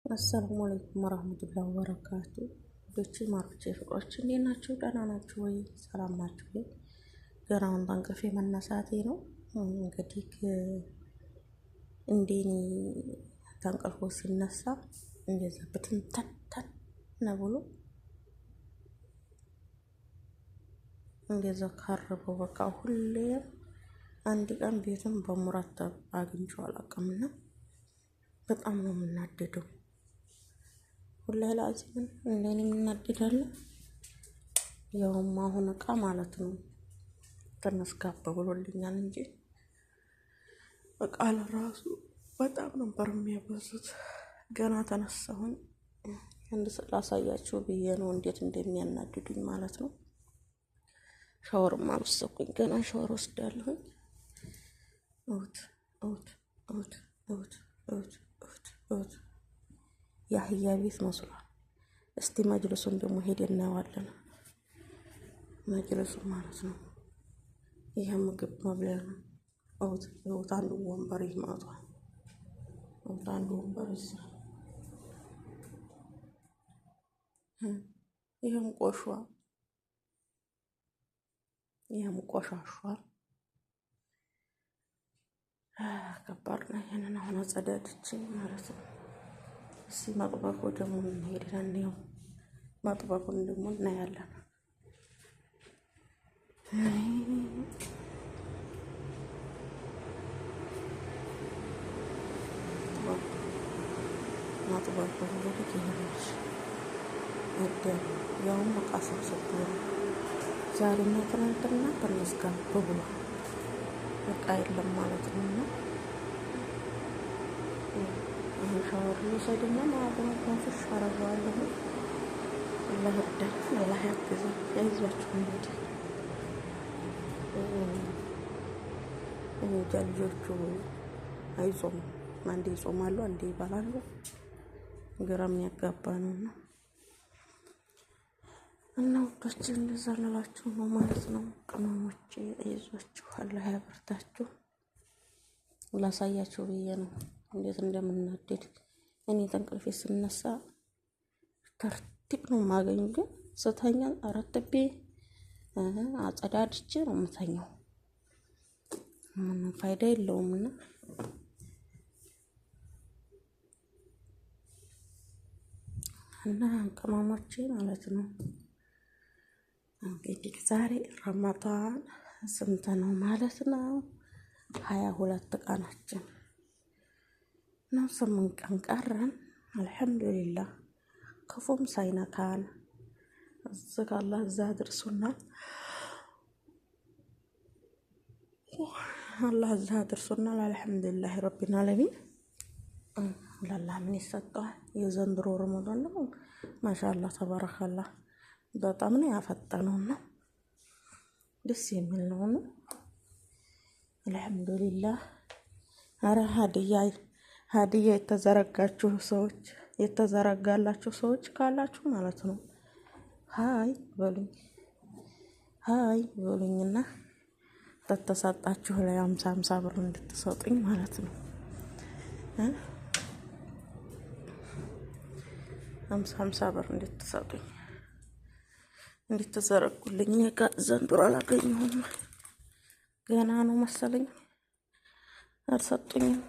አሰላሙ አለይኩም ወራህመቱላሂ ወበረካቱ። ዶቼ ማርቼ ፍቅሮች እንዴት ናችሁ? ደህና ናችሁ ወይ? ሰላም ናችሁ ወይ? ገና አሁን ከእንቅልፌ መነሳቴ ነው። እንግዲህ እንደኔ ከእንቅልፉ ሲነሳ እንደዛ ብትንተን ነው ብሎ እንደዛ ካረበው በቃ ሁሌ አንድ ቀን ቤቱን በሙራተብ አግኝቼው አላውቅምና በጣም ነው የምናደደው። ወላሂ ላዚም እንደኔ የምናደዳለን። ያውም አሁን እቃ ማለት ነው ትንሽ ጋብ ብሎልኛል እንጂ እቃ ለራሱ በጣም ነበር የሚያበዙት። ገና ተነሳሁኝ አንድ ላሳያችሁ ብዬ ነው እንዴት እንደሚያናድዱኝ ማለት ነው። ሻወርም አልወሰድኩኝ ገና ሻወር ወስዳለሁኝ። እውት የአህያ ቤት መስሏል። እስቲ መጅልሱን ደግሞ ሄደን እናየዋለን። መጅልሱ ማለት ነው ይሄ ምግብ መብለያ ነው። እውት አንዱ ወንበር ይማቷል። አንዱ ወንበር ይሄም ቆሿል። ይሄም ቆሻሿል። ከባድ ነው። ይሄንን አሁን አጸዳድቼ ማለት ነው። እስቲ መጥበቁ ደግሞ እንሄዳለን። ነው መጥበቁን ደግሞ እናያለን። መጥበቁ እንግዲህ ይሄንሽ እደም ያውም በቃ ሰብሰብ ነው። ዛሬና ትናንትና ተመስገን ብሏል። በቃ የለም ማለት ነው። እና ሻወር ልውሰድና ማዕድን ኮንፍሽ አረገዋለሁ። አላህ ይርዳኝ፣ አላህ ያግዘኝ። ያይዟችሁ እንግዲህ እንጃ ልጆቹ አይጾም አንዴ ይጾማሉ አንዴ ይበላሉ። ግራ የሚያጋባ ነውና እና ውዶች እንደዛ ልላችሁ ነው ማለት ነው። ቅመሞቼ አይዟችሁ፣ አላህ ያበርታችሁ። ላሳያችሁ ብዬ ነው እንዴት እንደምናደድ። እኔ ተንቅልፌ ስነሳ ተርቲብ ነው የማገኝ፣ ግን ስተኛ አረጥቤ አጸዳድቼ ነው የምተኛው። ምንም ፋይዳ የለውምና እና ቅመሞቼ ማለት ነው። እንግዲህ ዛሬ ረመዳን ስንት ነው ማለት ነው? 22 ቀናችን ነው። 8 ቀን ቀረን። አልሐምዱሊላህ ክፉም ሳይነካን እዚህ አላህ እዛ አድርሶናል። አላህ እዛ አድርሶናል። አልሐምዱሊላህ ረቢል ዓለሚን። ለአላህ ምን ይሰጠዋል? የዘንድሮ ረመዳን ነው ማሻአላህ ተባረከላህ በጣም ነው ያፈጠነውና ደስ የሚል ነው። አልሐምዱሊላህ። አረ ሀዲያ የተዘረጋችሁ ሰዎች የተዘረጋላችሁ ሰዎች ካላችሁ ማለት ነው ሃይ በሉኝና ተተሰጣችሁ ላይ 50 ብር እንድትሰጡኝ ማለት ነው። 50 ብር እንድትሰጡኝ እንድትዘረጉልኝ። እኔ ጋር ዘንድሮ አላገኘሁም፣ ገና ነው መሰለኝ አልሰጡኝም።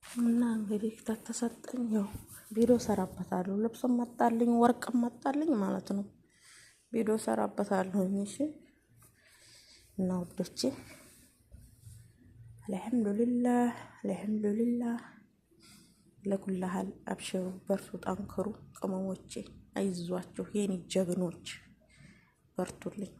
እና እንግዲህ ተተሰጠኝ ያው ቪዲዮ ሰራበታለሁ። ልብስም መጣልኝ ወርቅም መጣልኝ ማለት ነው። ቪዲዮ ሰራበታለሁ። እሺ እና ውዶቼ አልሐምዱሊላህ ለኩላሃል አብሽሩ፣ በርቱ፣ ጠንክሩ። ቅመሞቼ አይዟችሁ የኔ ጀግኖች በርቱልኝ።